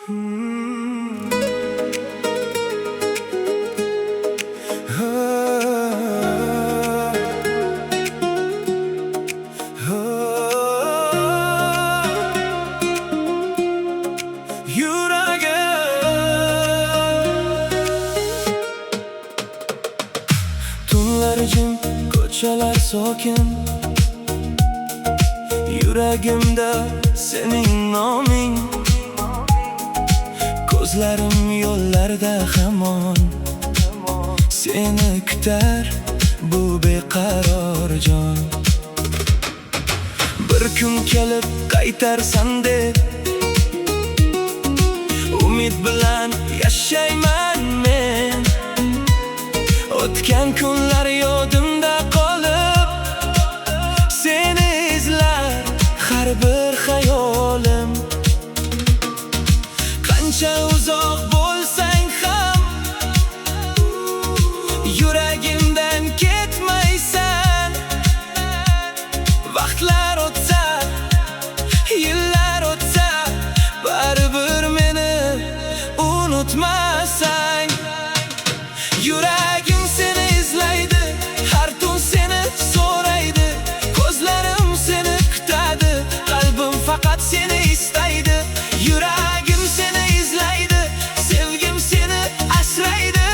Tunlar jim, ko'chalar sokin, yuragimda sening noming. Ko'zlarim yo'llarda hamon seni kutar, bu beqaror jon. Bir kun kelib qaytarsan deb umid bilan yashayman men. O'tgan kunlar yodimda qolib, seni izlar har bir xayolim. Qancha uzoq bo'lsang ham yuragimdan ketmaysan. Vaqtlar o'tsa, yillar o'tsa, baribir meni unutmasang. Yuragim seni izlaydi, har tun seni so'raydi. Ko'zlarim seni kutadi, qalbim faqat seni istaydi. Yuragim seni izlaydi, sevgim seni asraydi.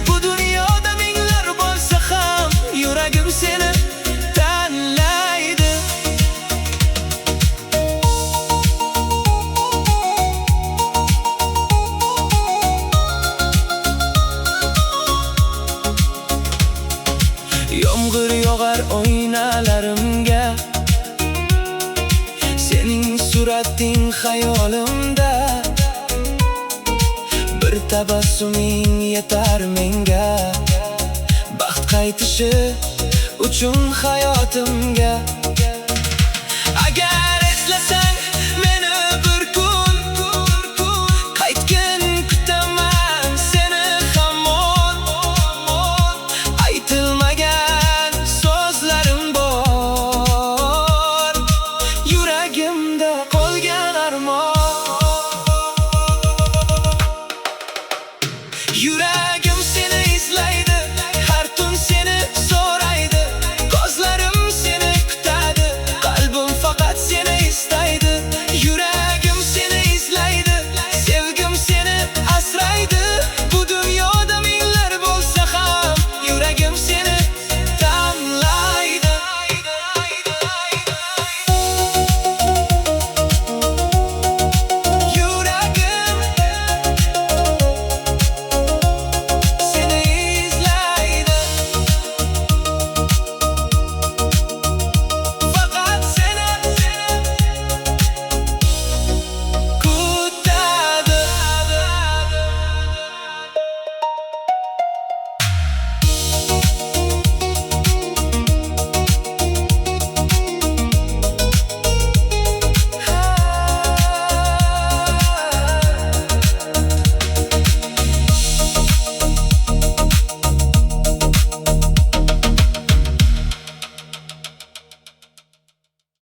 Bu dunyoda minglar bo'lsa ham yuragim seni tanlaydi. Yomg'ir yog'ar oynalarimga, sening surating xayolimda. Bir tabassuming yetar menga, baxt qaytishi uchun hayotimga.